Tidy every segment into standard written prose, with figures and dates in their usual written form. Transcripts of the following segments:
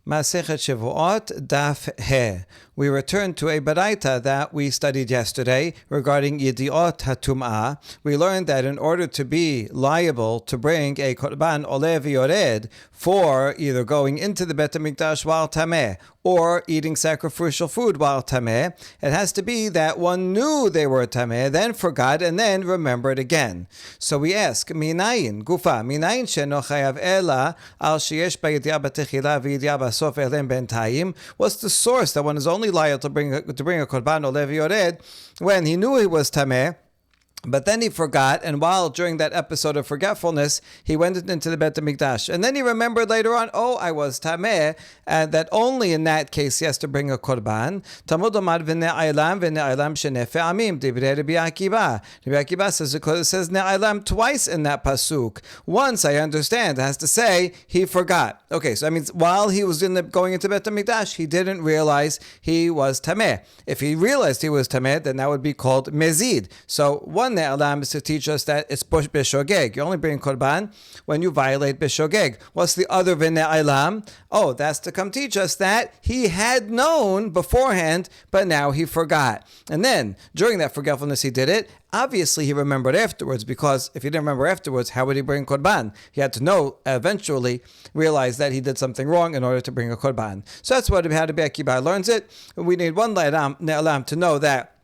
Masechet Shevuot, Daf He. We return to a baraita that we studied yesterday regarding Yediot HaTum'ah. We learned that in order to be liable to bring a korban oleh v'yored for either going into the Bet HaMikdash while tameh or eating sacrificial food while tameh, it has to be that one knew they were tameh, then forgot, and then remembered again. So we ask, Minayin, Gufa, Minayin sheno chayav ela al sheyesh b'yediah b'techila v'yediah b'sof elem b'entayim. What's the source that one is only liable to bring a korban oleh v'yored when he knew he was tameh, but then he forgot, and while during that episode of forgetfulness, he went into the Bet HaMikdash. And then he remembered later on, I was tameh, and that only in that case he has to bring a korban. Talmud Omar v'ne'aylam shenefe amim, divrei Rabbi Akiva. Rabbi Akiva says, because it says ne'aylam twice in that pasuk. Once, I understand, it has to say he forgot. Okay, so that means while he was going into Bet HaMikdash, he didn't realize he was tameh. If he realized he was tameh, then that would be called mezid. So one ne'alam is to teach us that it's b'shogeg. You only bring korban when you violate b'shogeg. What's the other v'ne'alam? That's to come teach us that he had known beforehand, but now he forgot. And then, during that forgetfulness, he did it. Obviously, he remembered afterwards, because if he didn't remember afterwards, how would he bring korban? He had to know, eventually, realize that he did something wrong in order to bring a korban. So that's what Rabbi Akiva learns it. We need one ne'alam to know that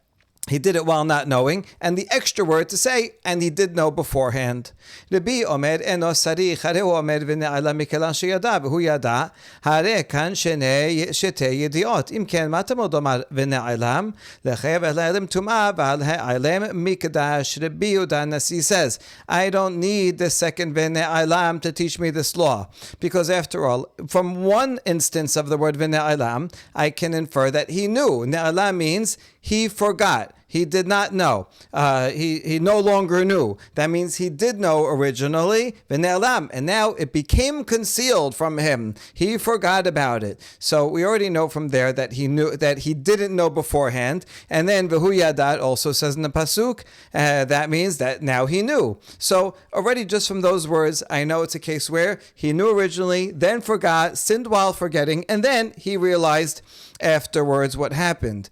he did it while not knowing, and the extra word to say, and he did know beforehand. Rabbi Omer eno sarich, hareu omer v'ne'ala mikelan sheyada, v'hu yada, hare kan shete yediot. Im ken, ma tamod omar v'ne'alam, lechayev elim tum'ah, v'al ha'alem mikdash. Rabbi Yehuda Nasi says, I don't need the second v'ne'alam to teach me this law, because after all, from one instance of the word v'ne'alam, I can infer that he knew. Ne'alam means he forgot. He did not know. He no longer knew. That means he did know originally, v'ne'alam, and now it became concealed from him. He forgot about it. So we already know from there that he knew, that he didn't know beforehand. And then v'hu yadat also says in the pasuk, that means that now he knew. So already just from those words, I know it's a case where he knew originally, then forgot, sinned while forgetting, and then he realized afterwards what happened.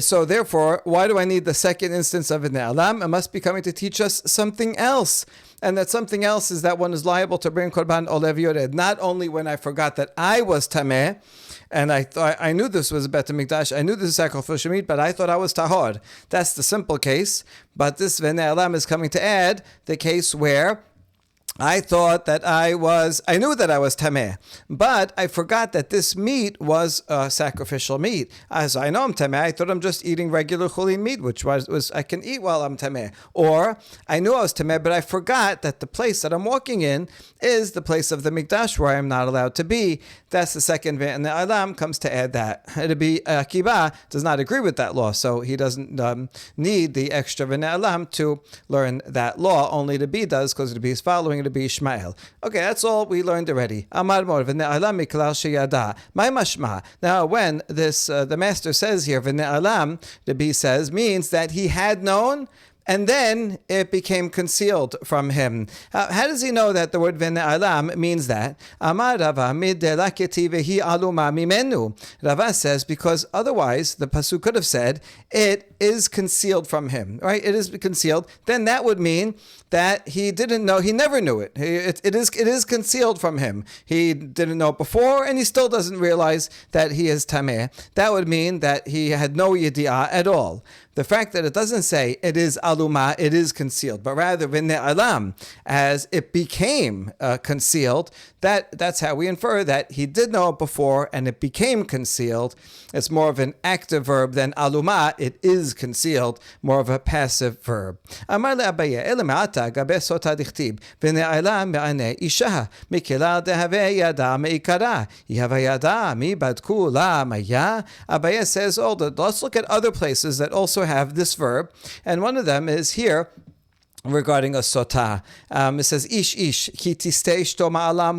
So therefore, why do I need the second instance of ne'alam? It must be coming to teach us something else. And that something else is that one is liable to bring korban oleh v'yored, not only when I forgot that I was tameh, and I knew this was a Bet HaMikdash, I knew this is sacrificial meat, but I thought I was tahor. That's the simple case. But this v'ne'alam is coming to add the case where I thought that I knew that I was tameh, but I forgot that this meat was sacrificial meat. As I know I'm tameh, I thought I'm just eating regular chulin meat, which was I can eat while I'm tameh. Or I knew I was tameh, but I forgot that the place that I'm walking in is the place of the mikdash where I'm not allowed to be. That's the second and the alam comes to add that. Rabbi Akiva does not agree with that law, so he doesn't need the extra v'ne'alam to learn that law. Only Rabbi does, because Rabbi is following Rabbi Ishmael. Okay, that's all we learned already. Amar mor v'ne'alam miklal sheyada. My mashma. Now, when this the master says here v'ne'alam, Rabbi says means that he had known, and then it became concealed from him. How does he know that the word v'ne'alam means that? Amar Rava midelaketi vehi aluma mimenu. Rava says because otherwise the pasuk could have said it is concealed from him. Right? It is concealed. Then that would mean that he didn't know. He never knew it. It is concealed from him. He didn't know it before, and he still doesn't realize that he is tameh. That would mean that he had no yedi'ah at all. The fact that it doesn't say it is aluma, it is concealed, but rather v'ne'alam, as it became concealed, that's how we infer that he did know it before and it became concealed. It's more of an active verb than aluma, it is concealed, more of a passive verb. Amar le'Abaye, elema'ata gabe sota dichtib, v'ne'alam me'aneh isha, mikela dehave yada me'ikara, yihava yada mi badku la maya. Abaye says, let's look at other places that also have this verb, and one of them is here regarding a sotah. It says, ish ki tiste ishto ma'ala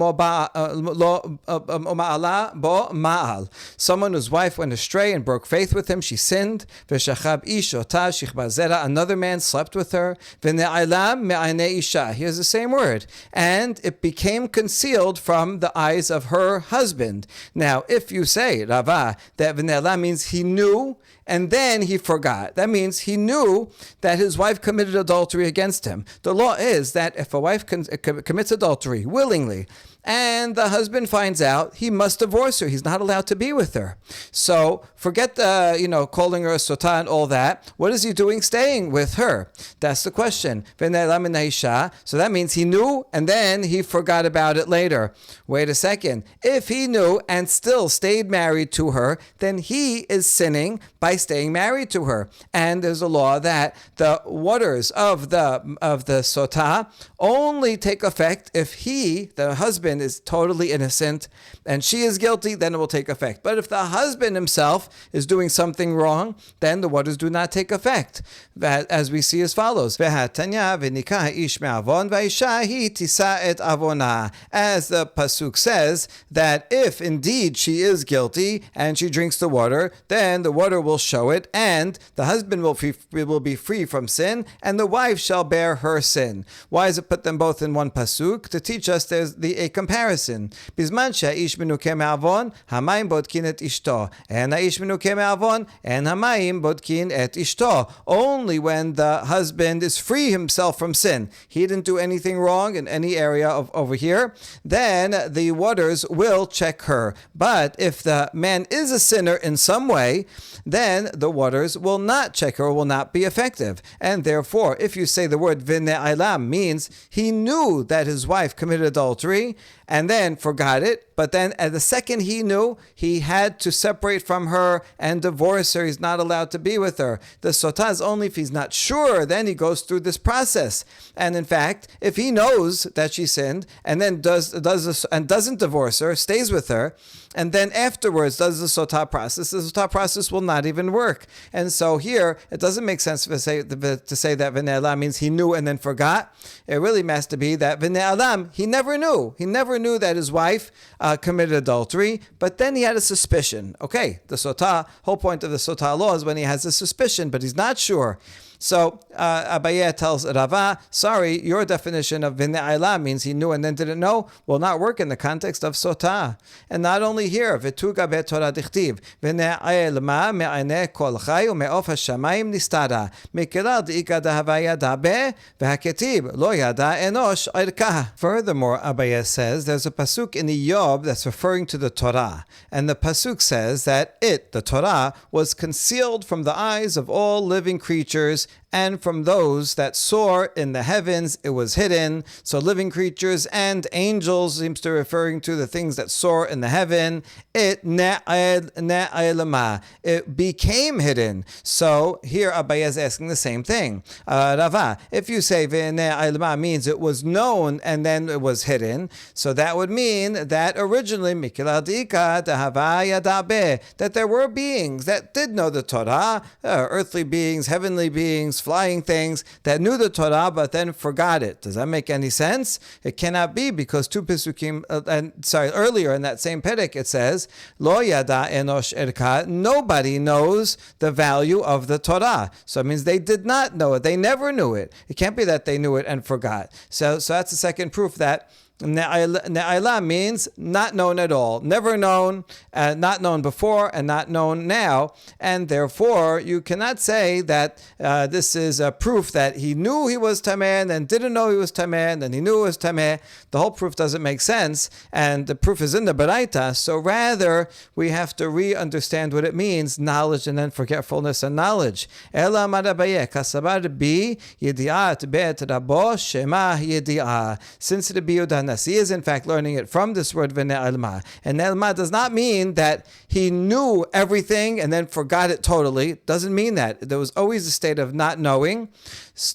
bo ma'al. Someone whose wife went astray and broke faith with him, she sinned. V'shachab ish otah shichba zera. Another man slept with her. V'ne'alam me'anei isha. Here's the same word. And it became concealed from the eyes of her husband. Now, if you say, Rava, that v'ne'alam means he knew and then he forgot. That means he knew that his wife committed adultery against him. The law is that if a wife commits adultery willingly, and the husband finds out, he must divorce her. He's not allowed to be with her. So forget the, calling her a sotah and all that. What is he doing staying with her? That's the question. So that means he knew and then he forgot about it later. Wait a second. If he knew and still stayed married to her, then he is sinning by staying married to her. And there's a law that the waters of the sotah only take effect if he, the husband, is totally innocent and she is guilty, then it will take effect. But if the husband himself is doing something wrong, then the waters do not take effect. That, as we see as follows. As the pasuk says, that if indeed she is guilty and she drinks the water, then the water will show it, and the husband will be free from sin, and the wife shall bear her sin. Why does it put them both in one pasuk? To teach us there's a comparison. Bizman she'ish menuke me'avon, hamayim bodkin et ishto. And ha'ish menuke me'avon, and hamayim bodkin et ishto. Only when the husband is free himself from sin, he didn't do anything wrong in any area of over here, then the waters will check her. But if the man is a sinner in some way, then the waters will not check her, will not be effective. And therefore, if you say the word v'ne'alam means he knew that his wife committed adultery and then forgot it, but then at the second he knew, he had to separate from her and divorce her. He's not allowed to be with her. The sotah is only if he's not sure, then he goes through this process. And in fact, if he knows that she sinned and then does this and doesn't divorce her, stays with her, and then afterwards does the sotah process, the sotah process will not even work. And so here, it doesn't make sense to say that v'ne'alam means he knew and then forgot. It really has to be that v'ne'alam, he never knew. He never knew that his wife committed adultery, but then he had a suspicion. Okay, the sotah, whole point of the sotah law is when he has a suspicion, but he's not sure. So Abaye tells Rava, sorry, your definition of v'ne'alam means he knew and then didn't know will not work in the context of sotah. And not only here, v'tuga be'torah dichtiv, v'ne'alma me'aneh kol chay u'me'of hashamayim nistara, mikira d'ika dahava yada be, v'haketib lo yada enosh irkah. Furthermore, Abaye says, there's a pasuk in the Yob that's referring to the Torah. And the pasuk says that the Torah, was concealed from the eyes of all living creatures, and from those that soar in the heavens, it was hidden. So living creatures and angels seems to be referring to the things that soar in the heaven. It became hidden. So here Abaye is asking the same thing. Rava, if you say ve'ne'ailma means it was known and then it was hidden, so that would mean that originally that there were beings that did know the Torah, earthly beings, heavenly beings, flying things that knew the Torah but then forgot it. Does that make any sense? It cannot be, because two Pesukim, earlier in that same Perek it says, Lo yada enosh erka, nobody knows the value of the Torah. So it means they did not know it. They never knew it. It can't be that they knew it and forgot. So that's the second proof that Ne'ayla means not known at all, never known, not known before and not known now, and therefore you cannot say that this is a proof that he knew he was tameh and then didn't know he was tameh and then he knew he was tameh. The whole proof doesn't make sense, and the proof is in the Baraita, so rather we have to re-understand what it means, knowledge and then forgetfulness and knowledge. Ela marabaye kasabar bi yedi'at bet rabo shema yedi'ah. Since the Biyudan he is in fact learning it from this word v'ne'alma. And ne'alma does not mean that he knew everything and then forgot it totally. It doesn't mean that. There was always a state of not knowing.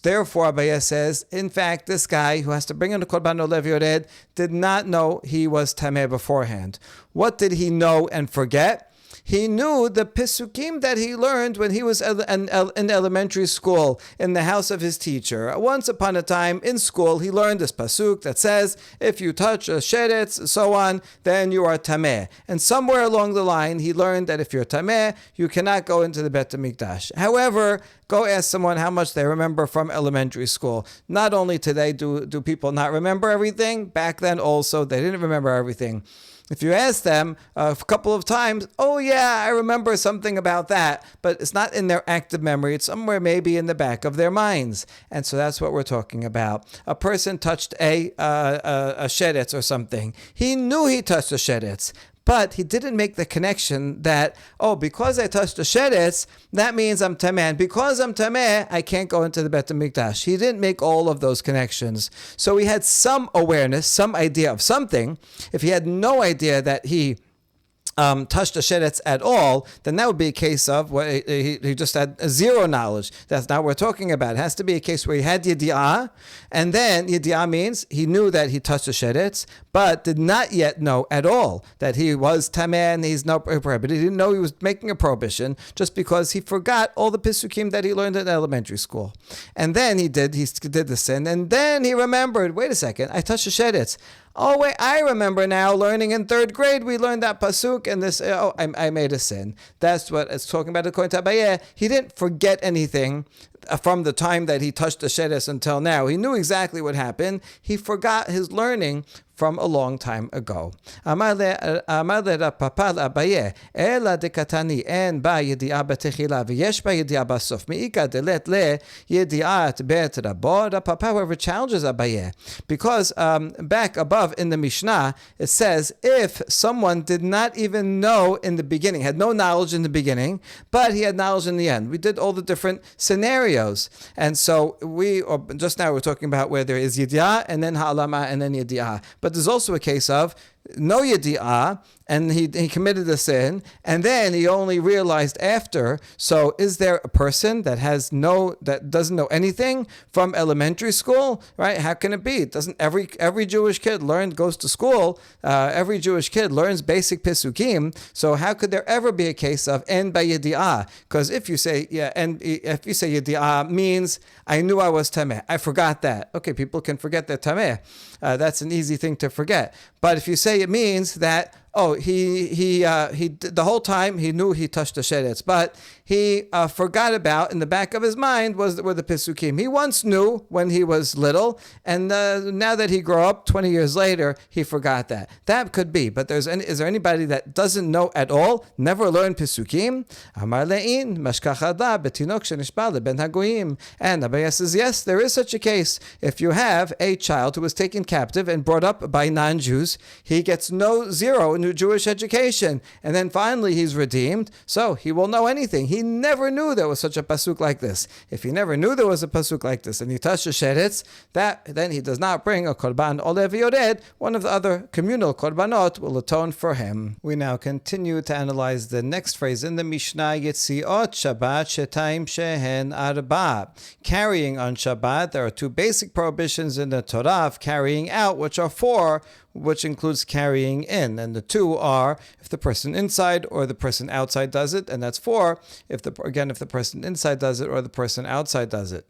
Therefore, Abaye says, in fact, this guy who has to bring in the Korban Olev Yored did not know he was tameh beforehand. What did he know and forget? He knew the Pesukim that he learned when he was in elementary school in the house of his teacher. Once upon a time in school, he learned this pasuk that says, if you touch a sheretz, so on, then you are tameh. And somewhere along the line, he learned that if you're tameh, you cannot go into the Bet HaMikdash. However, go ask someone how much they remember from elementary school. Not only today do people not remember everything, back then also they didn't remember everything. If you ask them a couple of times, oh yeah, I remember something about that, but it's not in their active memory. It's somewhere maybe in the back of their minds. And so that's what we're talking about. A person touched a sheretz or something. He knew he touched a sheretz, but he didn't make the connection that, oh, because I touched the sheretz, that means I'm tameh. And because I'm tameh, I can't go into the Bet HaMikdash. He didn't make all of those connections. So he had some awareness, some idea of something. If he had no idea that he touched the sheretz at all, then that would be a case of he just had zero knowledge. That's not what we're talking about. It has to be a case where he had yedi'ah, and then yedi'ah means he knew that he touched the sheretz, but did not yet know at all that he was tameh and he's no prohibited. He didn't know he was making a prohibition just because he forgot all the pisukim that he learned in elementary school. And then he did the sin, and then he remembered, wait a second, I touched the sheretz. Oh wait, I remember now learning in 3rd grade, we learned that pasuk and this, I made a sin. That's what it's talking about according to Abaye. He didn't forget anything from the time that he touched the sheretz until now. He knew exactly what happened. He forgot his learning from a long time ago. Amar le Rav Papa Abaye, Ela dekatani en ba yedi'ah betechila v'yesh ba yedi'ah basof meika delet le yedi'at bet rabo. Rav Papa, however, challenges Abaye because back above in the Mishnah it says if someone did not even know in the beginning, had no knowledge in the beginning, but he had knowledge in the end. We did all the different scenarios, and so just now we're talking about where there is yedi'ah and then ha'alama and then yedi'ah. But there's also a case of no yedi'ah, and he committed a sin, and then he only realized after. So is there a person that doesn't know anything from elementary school, right? How can it be? Doesn't every Jewish kid goes to school? Every Jewish kid learns basic pisukim. So how could there ever be a case of en ba yedi'ah? Because if you say yedi'ah means I knew I was tameh, I forgot that. Okay, people can forget their tameh. That's an easy thing to forget. But if you say it means that he the whole time he knew he touched the sheretz, but he forgot about, in the back of his mind were the pisukim. He once knew when he was little, and now that he grew up 20 years later, he forgot that. That could be, but is there anybody that doesn't know at all, never learned pisukim? Amar le'in mashkachada betinok shenishba leben hagoyim. And Abaye says, yes, there is such a case. If you have a child who was taken captive and brought up by non-Jews, he gets zero in Jewish education, and then finally he's redeemed, so he will know anything. He never knew there was such a pasuk like this. If he never knew there was a pasuk like this and he touched the sheretz, then he does not bring a korban olev yored. One of the other communal korbanot will atone for him. We now continue to analyze the next phrase in the Mishnah, Yetziot Shabbat Shetaim Shehen Arba. Carrying on Shabbat, there are 2 basic prohibitions in the Torah of carrying out, which are 4, which includes carrying in. And the 2 are if the person inside or the person outside does it, and that's 4 if the person inside does it or the person outside does it.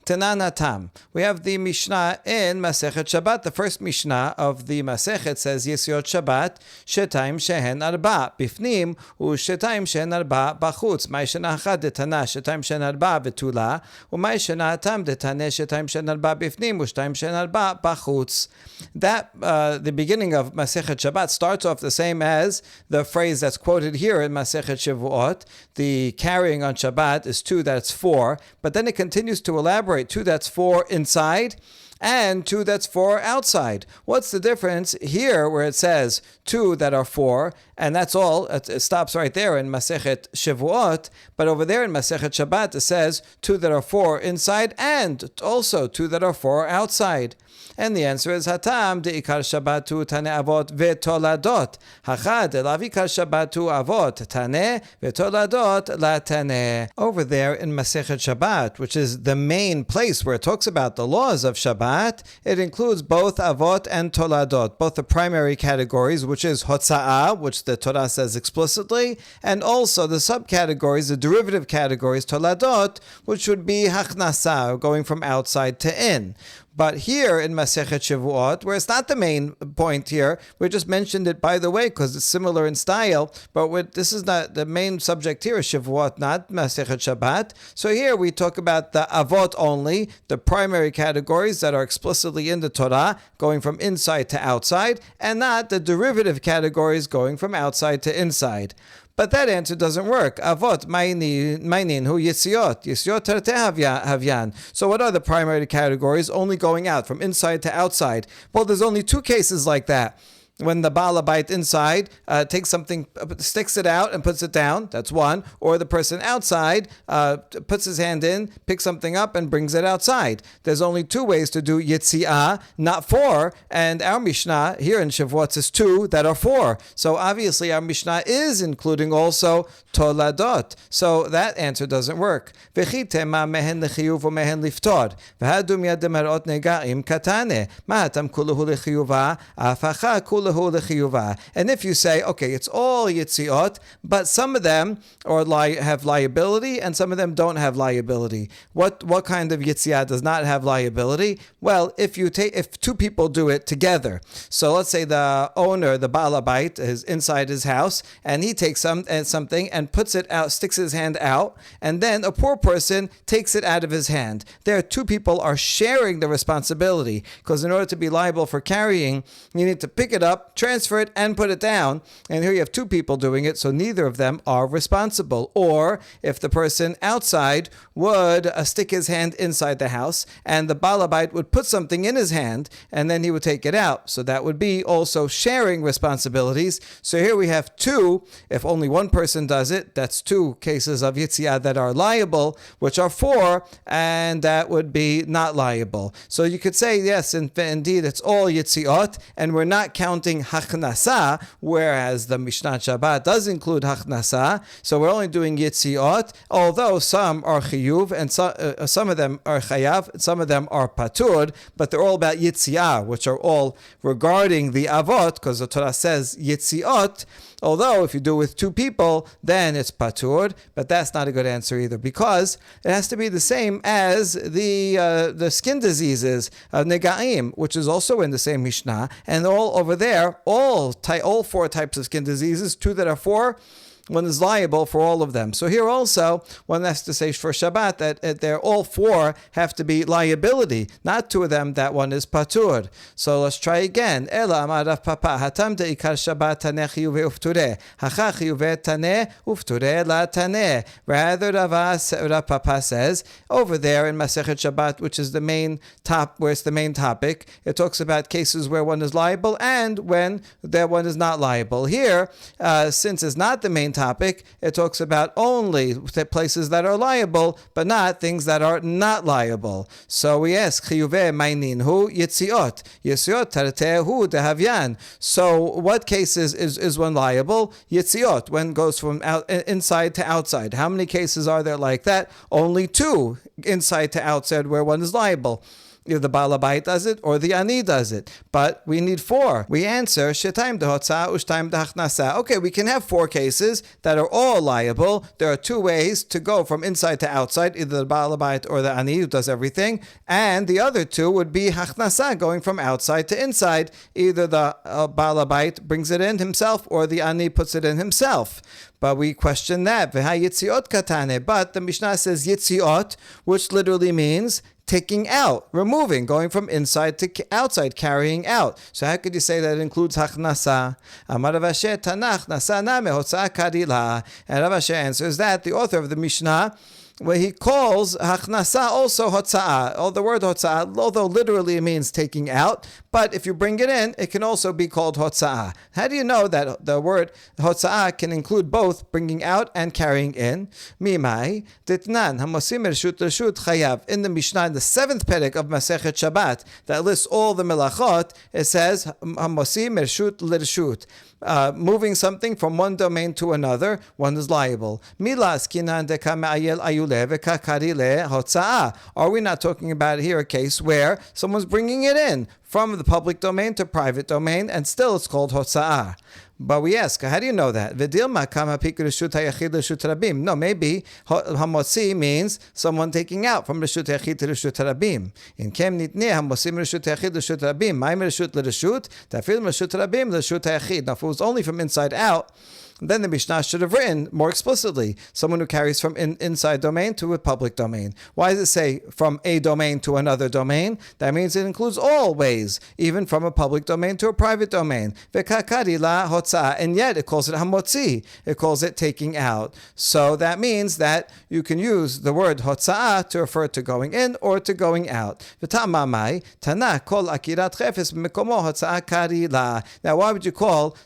Tananatam. We have the Mishnah in Masechet Shabbat. The first Mishnah of the Masechet says Yesiot Shabbat Shetaim Shehen Arba Bifnim U Shetaim Shehen Arba Bachutz. Mai Shana Achad Detana Shetaim Shehen Arba Betula U Mai Shana Atam Detane Shetaim Shehen Arba Bifnim U Shetaim Shehen Arba Bachutz. That the beginning of Masechet Shabbat starts off the same as the phrase that's quoted here in Masechet Shevuot. The carrying on Shabbat is 2, that's 4, but then it continues to elaborate. 2 that's 4 inside and 2 that's 4 outside. What's the difference here where it says 2 that are 4 and that's all? It stops right there in Masechet Shevuot, but over there in Masechet Shabbat it says 2 that are 4 inside and also 2 that are 4 outside. And the answer is Hatam de'ikar Shabbatu tane avot vetoladot. Hachad elavikar Shabbatu avot tane vetoladot la tane. Over there in Masechet Shabbat, which is the main place where it talks about the laws of Shabbat, Shabbat, it includes both avot and toladot, both the primary categories, which is hotza'ah, which the Torah says explicitly, and also the subcategories, the derivative categories, toladot, which would be hachnasa, going from outside to in. But here in Masechet Shevuot, where it's not the main point here, we just mentioned it by the way because it's similar in style, but this is not the main subject here is Shevuot, not Masechet Shabbat. So here we talk about the avot only, the primary categories that are explicitly in the Torah, going from inside to outside, and not the derivative categories going from outside to inside. But that answer doesn't work. Avot, mainin, hu yitziot. Yitziot terte havyan. So what are the primary categories? Only going out, from inside to outside. Well, there's only two cases like that. When the Baal Habayit inside takes something, sticks it out and puts it down, that's one. Or the person outside puts his hand in, picks something up and brings it outside. There's only two ways to do Yitzi'ah, not four. And our Mishnah here in Shevuot says two that are four. So obviously our Mishnah is including also Toladot. So that answer doesn't work. V'chitema mehen lechiyuv u'mehen liftor. V'hadum yadem harot negaim katane. Ma'atam kuluhu lechiyuva, afacha kuluhu. And if you say, okay, it's all Yitziot, but some of them have liability and some of them don't have liability. What kind of Yitziah does not have liability? Well, if two people do it together. So let's say the owner, the Baal Habayit, is inside his house and he takes something and puts it out, sticks his hand out, and then a poor person takes it out of his hand. There, two people are sharing the responsibility because in order to be liable for carrying, you need to pick it up, transfer it, and put it down. And here you have two people doing it, so neither of them are responsible. Or if the person outside would stick his hand inside the house, and the Baal Habayit would put something in his hand, and then he would take it out. So that would be also sharing responsibilities. So here we have two. If only one person does it, that's two cases of Yitziah that are liable, which are four, and that would be not liable. So you could say, yes, indeed, it's all Yitziot, and we're not counting Hachnasa, whereas the Mishnah Shabbat does include Hachnasa, so we're only doing Yitziot, although some are Chiyuv, and some of them are Chayav, some of them are Patur, but they're all about Yitziah, which are all regarding the Avot, because the Torah says Yitziot, although if you do it with two people, then it's Patur, but that's not a good answer either, because it has to be the same as the skin diseases of Negaim, which is also in the same Mishnah, and all over there, all four types of skin diseases, two that are four, one is liable for all of them. So here also, one has to say for Shabbat that they're all four have to be liability, not two of them that one is patur. So let's try again. Ela amar Rav Papa hatam deikar Shabbat taneh chiyuve ufture hacha chiyuve taneh ufture la taneh. Rather, Rav Papa says over there in Masechet Shabbat, which is the main where it's the main topic, it talks about cases where one is liable and when that one is not liable. Here, since it's not the main topic, it talks about only places that are liable, but not things that are not liable. So we ask, Chiyuve mainin hu yitziot. Yitziot tarteh hu dehavyan. So what cases is one liable? Yitziot, when it goes from inside to outside. How many cases are there like that? Only two, inside to outside, where one is liable. Either the Baal Habayit does it or the Ani does it. But we need four. We answer, Shetaim dehotza ushtaim dehachnasa. Okay, we can have four cases that are all liable. There are two ways to go from inside to outside, either the Baal Habayit or the Ani who does everything. And the other two would be hachnasa, going from outside to inside. Either the Baal Habayit brings it in himself or the Ani puts it in himself. But we question that. V'ha-yitziot katane. But the Mishnah says yitziot, which literally means taking out, removing, going from inside to outside, carrying out. So how could you say that it includes hachnasa? Amar Rav Asher Tanach nasa name hotzah kadila. And Rav Asher answers that the author of the Mishnah, where he calls hachnasa also hotza'ah. The word hotza'ah, although literally it means taking out, but if you bring it in, it can also be called hotza'ah. How do you know that the word hotza'ah can include both bringing out and carrying in? Mimai ditnan hamosim reshut reshut chayav. In the Mishnah, in the 7th perek of Masechet Shabbat, that lists all the melachot, it says hamosim reshut l'reshut. moving something from one domain to another, one is liable. Are we not talking about here a case where someone's bringing it in from the public domain to private domain, and still it's called hotza'ah? But we ask, how do you know that? No, maybe hamotzi means someone taking out from reshut yachid to reshut rabim. In kem nitneh hamotzim reshut yachid reshut rabim. Ma'im reshut l'reshut, tafil reshut rabim l'reshut yachid. Now, if it was only from inside out, then the Mishnah should have written more explicitly, someone who carries from inside domain to a public domain. Why does it say from a domain to another domain? That means it includes all ways, even from a public domain to a private domain. And yet it calls it hamotzi. It calls it taking out. So that means that you can use the word hotza'ah to refer to going in or to going out. Now, why would you call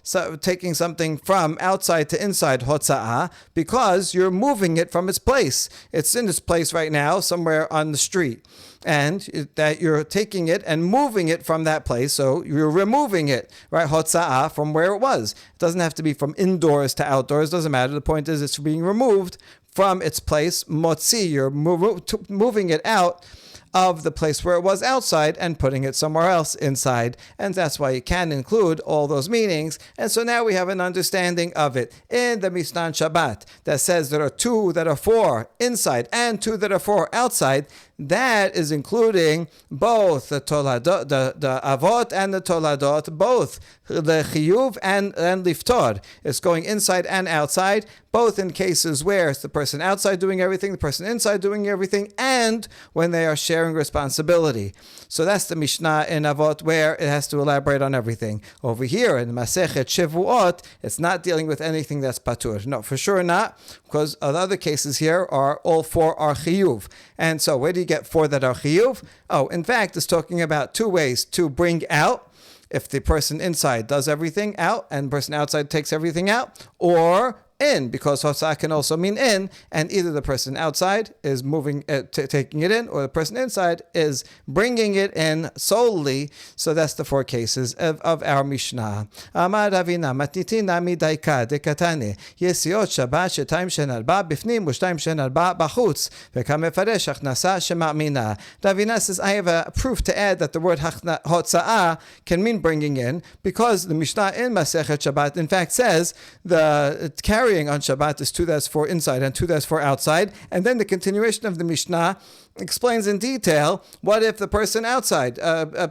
taking something from outside to inside hotza'ah? Because you're moving it from its place. It's in its place right now, somewhere on the street. And that you're taking it and moving it from that place, so you're removing it, right? Hotza'ah, from where it was. It doesn't have to be from indoors to outdoors, doesn't matter. The point is it's being removed from its place. Motzi, you're moving it out of the place where it was outside and putting it somewhere else inside. And that's why you can include all those meanings. And so now we have an understanding of it. In the Mishnah Shabbat that says there are two that are for inside and two that are for outside, that is including both the toladot, the avot and the toladot, both the chiyuv and liftor. It's going inside and outside, both in cases where it's the person outside doing everything, the person inside doing everything, and when they are sharing responsibility. So that's the Mishnah in Avot, where it has to elaborate on everything. Over here in Masechet Shevuot, it's not dealing with anything that's patur. No, for sure not, because the other cases here are all four are chiyuv. And so where do you get four that are chiyuv? Oh, in fact, it's talking about two ways to bring out. If the person inside does everything out and the person outside takes everything out, or in, because hotza'ah can also mean in, and either the person outside is moving, taking it in, or the person inside is bringing it in solely. So that's the four cases of our Mishnah. Amar Ravina, matnitina midaika dekatane, yesiot shabbat shetayim shen arba bifnim ushtayim shen arba bachutz, v'kamefaresh achnasa shema'mina. Ravina says, I have a proof to add that the word hotza'ah can mean bringing in, because the Mishnah in Masechet Shabbat in fact says the carrying on Shabbat is two that's for inside and two that's for outside. And then the continuation of the Mishnah explains in detail, what if the person outside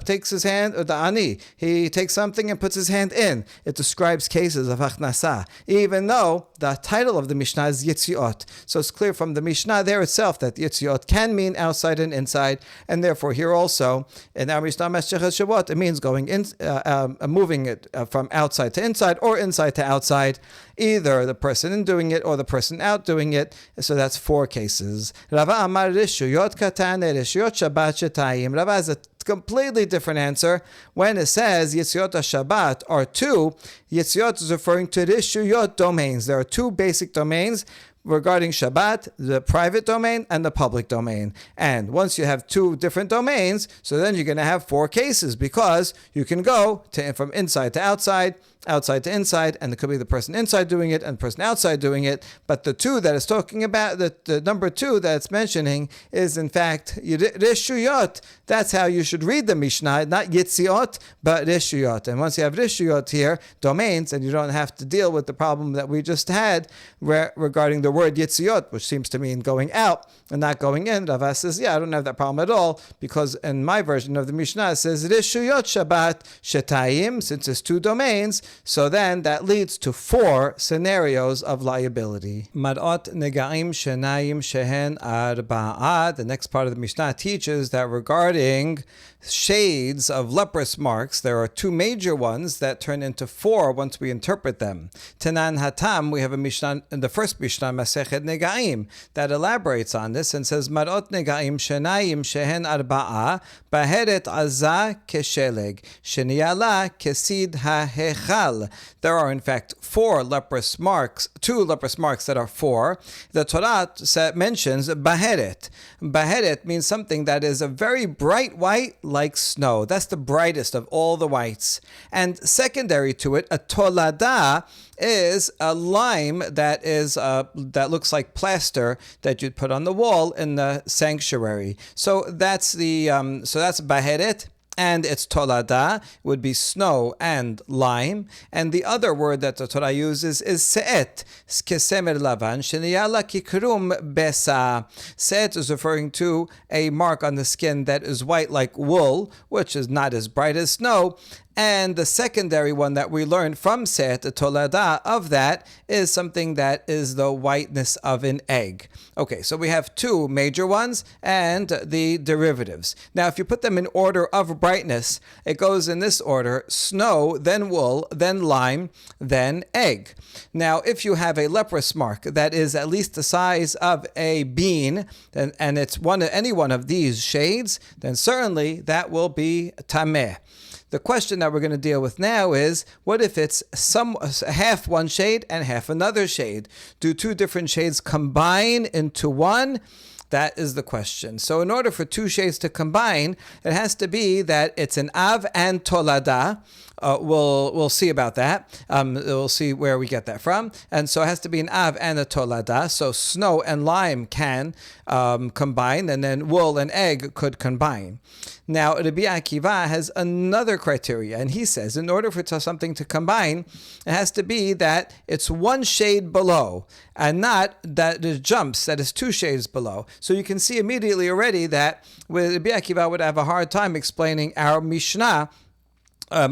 takes his hand, or the ani, he takes something and puts his hand in. It describes cases of achnasa, even though the title of the Mishnah is Yitziot. So it's clear from the Mishnah there itself that Yitziot can mean outside and inside, and therefore here also, in our Mishnah Masechet Shevuot, it means going in, moving it from outside to inside or inside to outside, either the person in doing it or the person out doing it. So that's four cases. Rava Amar Rishuyot Katane Rishuyot Shabbat Shetayim. Rava has a completely different answer. When it says Yitziot Shabbat are two, Yitziot is referring to Rishuyot domains. There are two basic domains regarding Shabbat, the private domain and the public domain. And once you have two different domains, so then you're going to have four cases, because you can go from inside to outside, outside to inside, and it could be the person inside doing it and the person outside doing it. But the two that it's talking about, the number two that it's mentioning, is in fact Rishuyot. That's how you should read the Mishnah, not Yitziot, but Rishuyot. And once you have Rishuyot here, domains, and you don't have to deal with the problem that we just had regarding the word Yitziot, which seems to mean going out and not going in. Rava says, I don't have that problem at all, because in my version of the Mishnah it says Rishuyot Shabbat Shetayim, since it's two domains. So then that leads to four scenarios of liability. Mar'ot negaim shenayim shehen arba'ah. The next part of the Mishnah teaches that regarding shades of leprous marks, there are two major ones that turn into four once we interpret them. Tanan Hatam, we have a Mishnah in the first Mishnah, Masechet Negaim, that elaborates on this and says, Mar'ot Negaim Shenayim Shehen Arba'ah, Baheret Azah Kesheleg, Sheniyala Kesid HaHechal. There are in fact four leprous marks, two leprous marks that are four. The Torah mentions Baheret. Baheret means something that is a very bright white white like snow. That's the brightest of all the whites. And secondary to it, a tolada is a lime that is that looks like plaster that you'd put on the wall in the sanctuary. So that's that's baheret. And its tolada would be snow and lime. And the other word that the Torah uses is se'et, kesemer lavan, sheniyala kikrum besa. Se'et is referring to a mark on the skin that is white like wool, which is not as bright as snow. And the secondary one that we learned from Se'et, the tolada of that, is something that is the whiteness of an egg. Okay, so we have two major ones and the derivatives. Now, if you put them in order of brightness, it goes in this order: snow, then wool, then lime, then egg. Now, if you have a leprous mark that is at least the size of a bean, and it's any one of these shades, then certainly that will be tameh. The question that we're going to deal with now is, what if it's half one shade and half another shade? Do two different shades combine into one? That is the question. So in order for two shades to combine, it has to be that it's an av and tolada. We'll see about that. We'll see where we get that from. And so it has to be an av and a tolada. So snow and lime can combine, and then wool and egg could combine. Now, Rabbi Akiva has another criteria, and he says in order for something to combine, it has to be that it's one shade below, and not that it jumps, that is two shades below. So you can see immediately already that Rabbi Akiva would have a hard time explaining our Mishnah,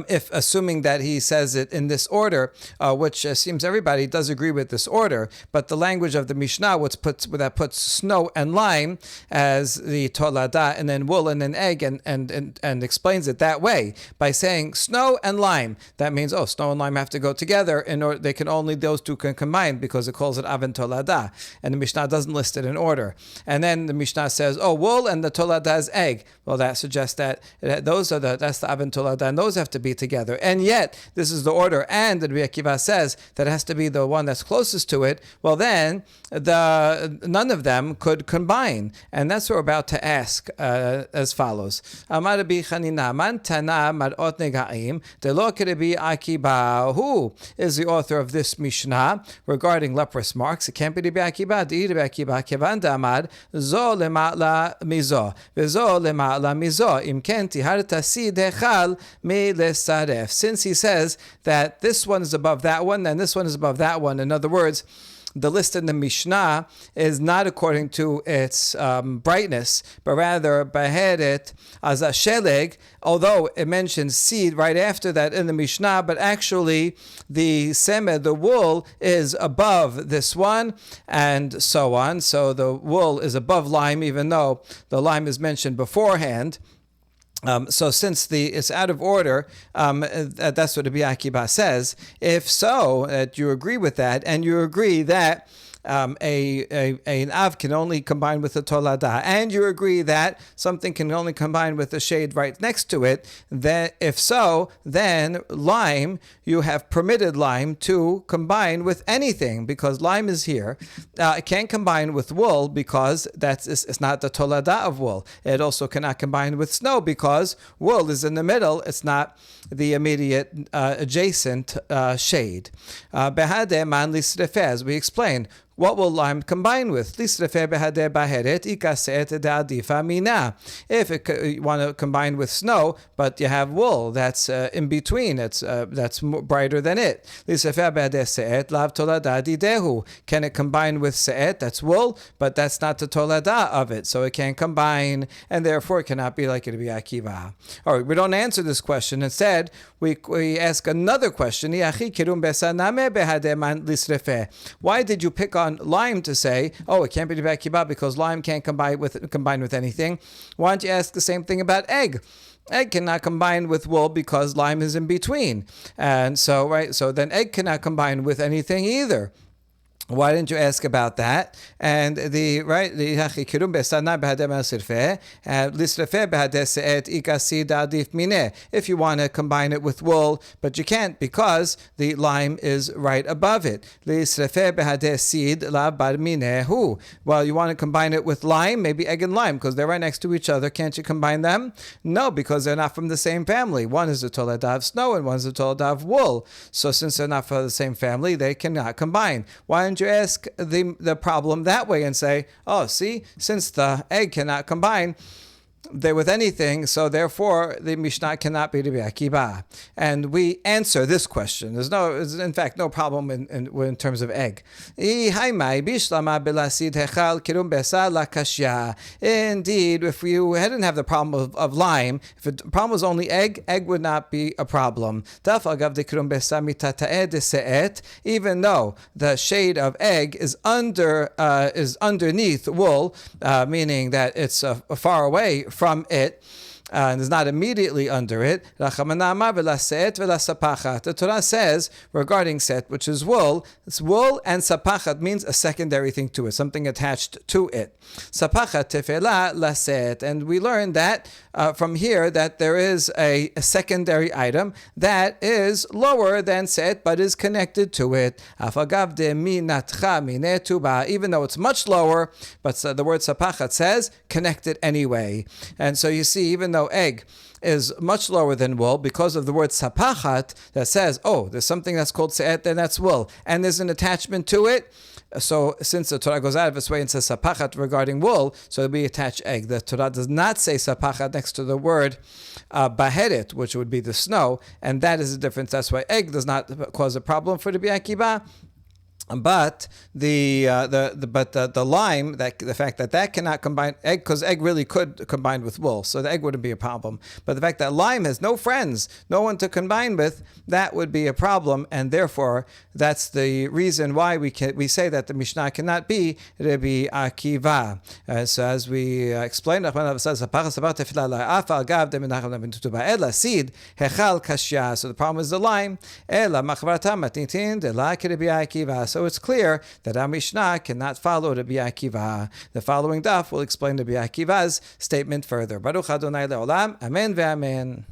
if assuming that he says it in this order, which seems everybody does agree with this order, but the language of the Mishnah that puts snow and lime as the tolada, and then wool and then egg, and explains it that way by saying snow and lime. That means snow and lime have to go together in order. Those two can combine because it calls it aven tolada, and the Mishnah doesn't list it in order. And then the Mishnah says wool and the tolada is egg. Well, that suggests that that's the aven tolada, and those have to be together, and yet this is the order, and the Rabbi Akiva says that it has to be the one that's closest to it. Well, then none of them could combine, and that's what we're about to ask as follows. Amar Rabbi Chanina, man tana marot negaim delo keRabbi Akiva. Who is the author of this Mishnah regarding leprous marks? It can't be Rabbi Akiva. Di Rabbi Akiva kevan damar zo lema'la mizo vezo lema'la mizo im ken tiharta si dechal me lesaref. Since he says that this one is above that one, and this one is above that one. In other words, the list in the Mishnah is not according to its brightness, but rather beheret as a sheleg, although it mentions seed right after that in the Mishnah, but actually the semed, the wool, is above this one, and so on. So the wool is above lime, even though the lime is mentioned beforehand. So since it's out of order, that's what Rabbi Akiva says. If so, that you agree with that, and you agree that an av can only combine with a tolada, and you agree that something can only combine with a shade right next to it, then if so, then lime, you have permitted lime to combine with anything, because lime is here. It can't combine with wool because it's not the tolada of wool. It also cannot combine with snow because wool is in the middle. It's not the immediate adjacent shade. Behadeh man lisrefeh, as we explained. What will lime combine with? If you want to combine with snow, but you have wool that's in between, that's brighter than it. Can it combine with se'et? That's wool, but that's not the tolada of it, so it can't combine, and therefore it cannot be like Rabbi Akiva. All right, we don't answer this question. Instead, we ask another question. Why did you pick on lime to say, it can't be Rabbi Akiva because lime can't combine with anything? Why don't you ask the same thing about egg? Egg cannot combine with wool because lime is in between. And so then egg cannot combine with anything either. Why didn't you ask about that? And the right if you want to combine it with wool, but you can't because the lime is right above it. Well, you want to combine it with lime, maybe egg and lime, because they're right next to each other. Can't you combine them? No, because they're not from the same family. One is a toledah of snow and one is a toledah of wool. So since they're not from the same family, they cannot combine. Why don't you ask the problem that way and say, oh, see, since the egg cannot combine with anything, so therefore the Mishnah cannot be Rabbi Akiva. And we answer this question. There's in fact, no problem in terms of egg. Indeed, if you hadn't have the problem of lime, if the problem was only egg would not be a problem. Even though the shade of egg is underneath wool, meaning that it's far away from it, and is not immediately under it. The Torah says regarding set, which is wool, it's wool and sapachat means a secondary thing to it, something attached to it. Sapachat tefela laset, and we learn that from here that there is a secondary item that is lower than set but is connected to it. Even though it's much lower, but the word sapachat says connected anyway. And so you see, even though egg is much lower than wool, because of the word sapachat that says, oh, there's something that's called se'et, then that's wool, and there's an attachment to it. So since the Torah goes out of its way and says sapachat regarding wool, so we attach egg. The Torah does not say sapachat next to the word baheret, which would be the snow, and that is the difference. That's why egg does not cause a problem for the Rabbi Akiva. But the lime, the fact that cannot combine egg, because egg really could combine with wool, so the egg wouldn't be a problem. But the fact that lime has no friends, no one to combine with, that would be a problem, and therefore that's the reason why we say that the Mishnah cannot be Rabbi Akiva. So as we explained, so the problem is the lime. So it's clear that our Mishnah cannot follow Rabbi Akiva. The following daf will explain Rabbi Akiva's statement further. Baruch Adonai le'olam. Amen ve'amen.